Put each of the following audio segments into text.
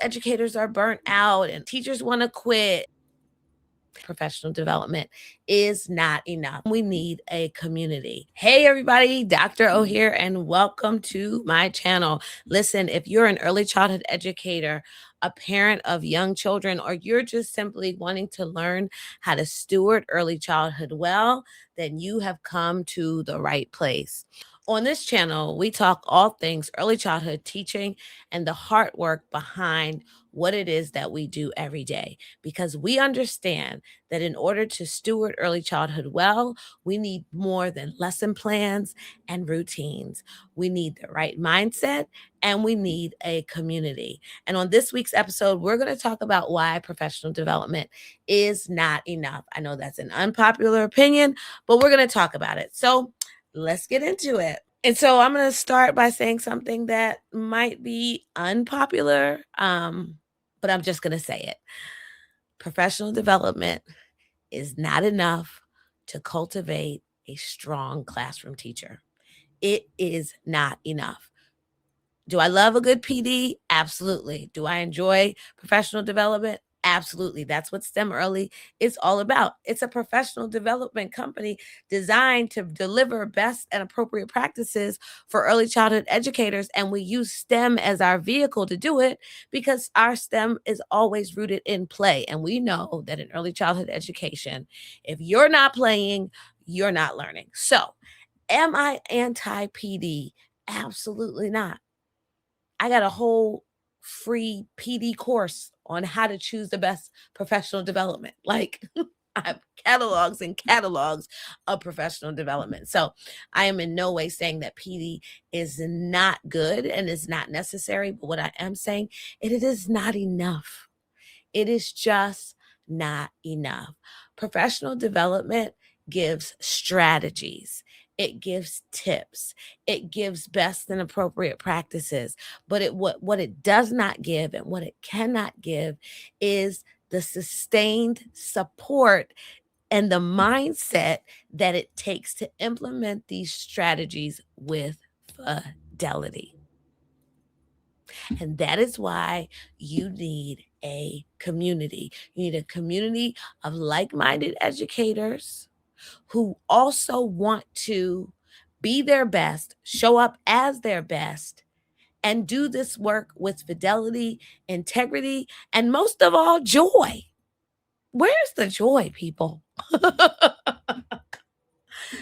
educators are burnt out and teachers want to quit. Professional development is not enough. We need a community. Hey, everybody, Dr. O here, and welcome to my channel. Listen, if you're an early childhood educator, a parent of young children, or you're just simply wanting to learn how to steward early childhood well, then you have come to the right place. On this channel, we talk all things early childhood teaching and the hard work behind what it is that we do every day, because we understand that in order to steward early childhood well, we need more than lesson plans and routines. We need the right mindset and we need a community. And on this week's episode, we're going to talk about why professional development is not enough. I know that's an unpopular opinion, but we're going to talk about it. So let's get into it. And so I'm going to start by saying something that might be unpopular, but I'm just going to say it. Professional development is not enough to cultivate a strong classroom teacher. It is not enough. Do I love a good PD? Absolutely. Do I enjoy professional development? Absolutely. That's what STEM Early is all about. It's a professional development company designed to deliver best and appropriate practices for early childhood educators. And we use STEM as our vehicle to do it because our STEM is always rooted in play. And we know that in early childhood education, if you're not playing, you're not learning. So, am I anti PD? Absolutely not. I got a whole free PD course on how to choose the best professional development. Like, I have catalogs and catalogs of professional development. So I am in no way saying that PD is not good and is not necessary. But what I am saying, it is not enough. It is just not enough. Professional development gives strategies. It gives tips. It gives best and appropriate practices. But what it does not give and what it cannot give is the sustained support and the mindset that it takes to implement these strategies with fidelity. And that is why you need a community. You need a community of like-minded educators who also want to be their best, show up as their best, and do this work with fidelity, integrity, and most of all, joy. Where's the joy, people?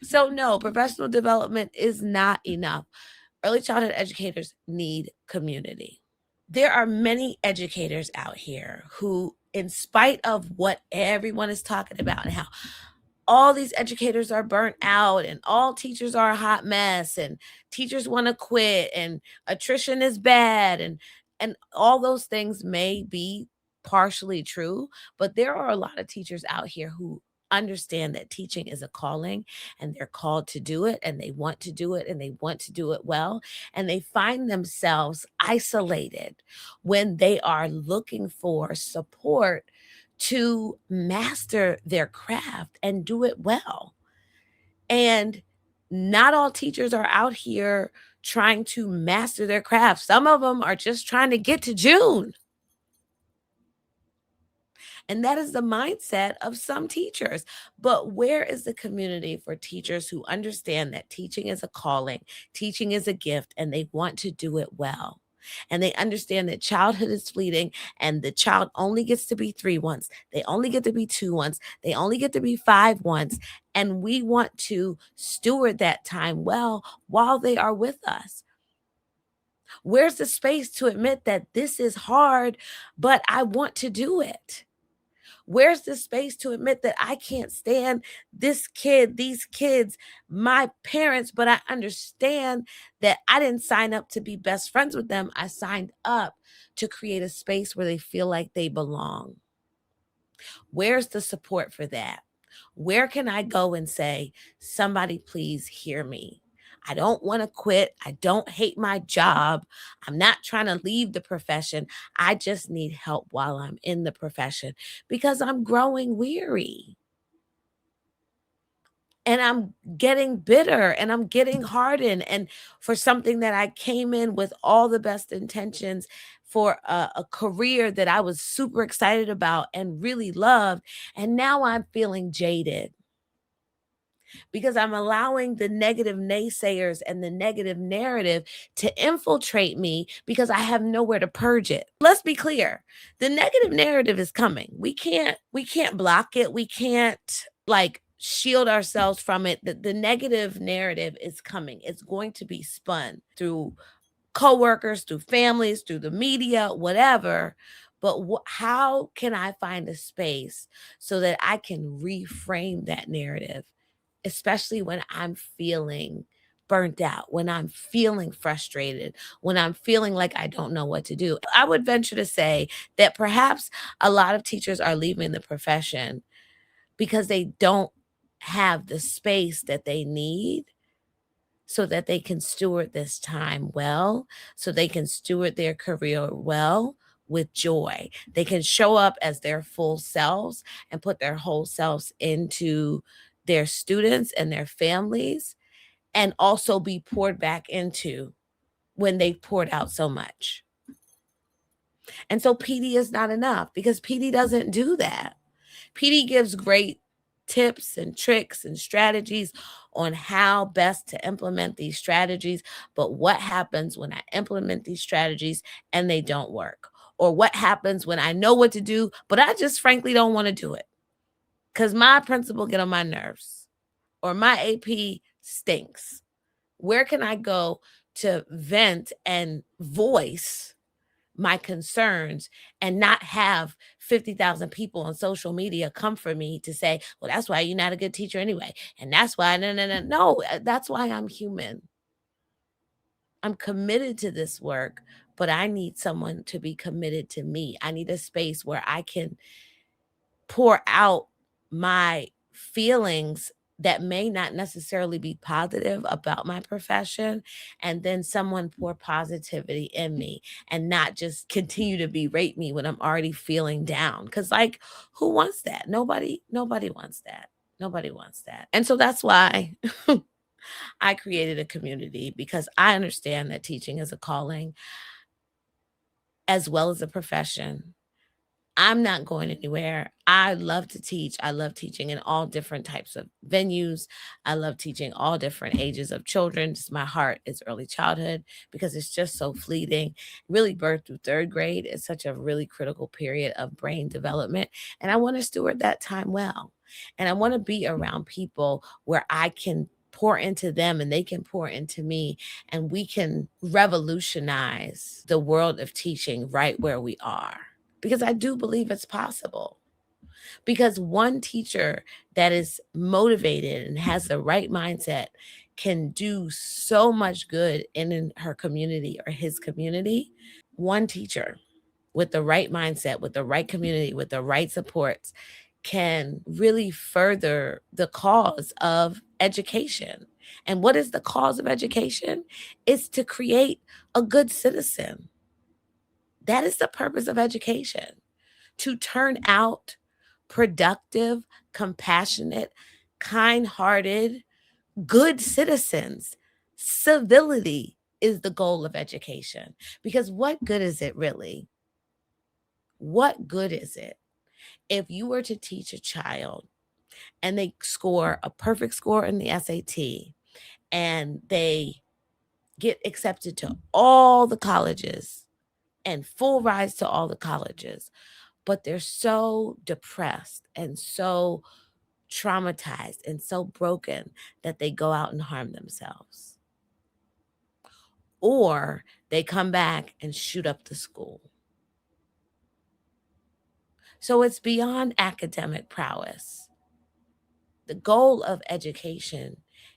So, no, professional development is not enough. Early childhood educators need community. There are many educators out here who, in spite of what everyone is talking about and how all these educators are burnt out and all teachers are a hot mess and teachers want to quit and attrition is bad and all those things may be partially true, but there are a lot of teachers out here who understand that teaching is a calling and they're called to do it and they want to do it and they want to do it well, and they find themselves isolated when they are looking for support to master their craft and do it well. And not all teachers are out here trying to master their craft. Some of them are just trying to get to June. And that is the mindset of some teachers. But where is the community for teachers who understand that teaching is a calling, teaching is a gift, and they want to do it well? And they understand that childhood is fleeting and the child only gets to be 3 once. They only get to be 2 once. They only get to be 5 once. And we want to steward that time well while they are with us. Where's the space to admit that this is hard, but I want to do it? Where's the space to admit that I can't stand this kid, these kids, my parents, but I understand that I didn't sign up to be best friends with them. I signed up to create a space where they feel like they belong. Where's the support for that? Where can I go and say, somebody please hear me? I don't want to quit. I don't hate my job. I'm not trying to leave the profession. I just need help while I'm in the profession because I'm growing weary. And I'm getting bitter and I'm getting hardened. And for something that I came in with all the best intentions for a career that I was super excited about and really loved. And now I'm feeling jaded because I'm allowing the negative naysayers and the negative narrative to infiltrate me because I have nowhere to purge it. Let's be clear. The negative narrative is coming. We can't block it. We can't like shield ourselves from it. The negative narrative is coming. It's going to be spun through coworkers, through families, through the media, whatever. But how can I find a space so that I can reframe that narrative, especially when I'm feeling burnt out, when I'm feeling frustrated, when I'm feeling like I don't know what to do? I would venture to say that perhaps a lot of teachers are leaving the profession because they don't have the space that they need so that they can steward this time well, so they can steward their career well with joy. They can show up as their full selves and put their whole selves into their students and their families, and also be poured back into when they've poured out so much. And so PD is not enough because PD doesn't do that. PD gives great tips and tricks and strategies on how best to implement these strategies. But what happens when I implement these strategies and they don't work? Or what happens when I know what to do, but I just frankly don't want to do it because my principal get on my nerves or my AP stinks? Where can I go to vent and voice my concerns and not have 50,000 people on social media come for me to say, well, that's why you're not a good teacher anyway. And that's why, no, that's why I'm human. I'm committed to this work, but I need someone to be committed to me. I need a space where I can pour out my feelings that may not necessarily be positive about my profession, and then someone pour positivity in me and not just continue to berate me when I'm already feeling down. Cause like, who wants that? Nobody wants that. Nobody wants that. And so that's why I created a community, because I understand that teaching is a calling as well as a profession. I'm not going anywhere. I love to teach. I love teaching in all different types of venues. I love teaching all different ages of children. Just my heart is early childhood because it's just so fleeting. Really, birth through third grade is such a really critical period of brain development. And I want to steward that time well. And I want to be around people where I can pour into them and they can pour into me, and we can revolutionize the world of teaching right where we are, because I do believe it's possible. Because one teacher that is motivated and has the right mindset can do so much good in her community or his community. One teacher with the right mindset, with the right community, with the right supports can really further the cause of education. And what is the cause of education? It's to create a good citizen. That is the purpose of education, to turn out productive, compassionate, kind hearted, good citizens. Civility is the goal of education. Because what good is it really? What good is it if you were to teach a child and they score a perfect score in the SAT and they get accepted to all the colleges and full rides to all the colleges, but they're so depressed and so traumatized and so broken that they go out and harm themselves? Or they come back and shoot up the school. So it's beyond academic prowess. The goal of education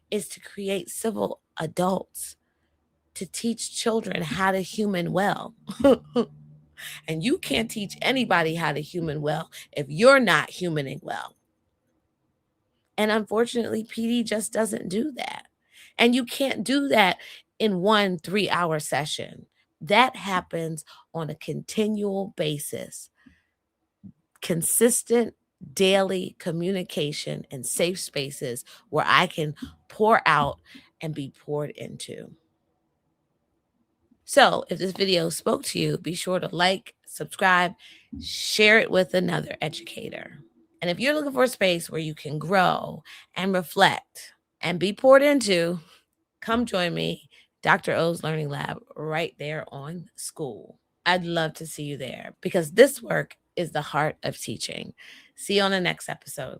is to create civil adults, to teach children how to human well. And you can't teach anybody how to human well if you're not humaning well. And unfortunately, PD just doesn't do that. And you can't do that in one 3-hour session. That happens on a continual basis. Consistent daily communication and safe spaces where I can pour out and be poured into. So if this video spoke to you, be sure to like, subscribe, share it with another educator. And if you're looking for a space where you can grow and reflect and be poured into, come join me, Dr. O's Learning Lab, right there on School. I'd love to see you there because this work is the heart of teaching. See you on the next episode.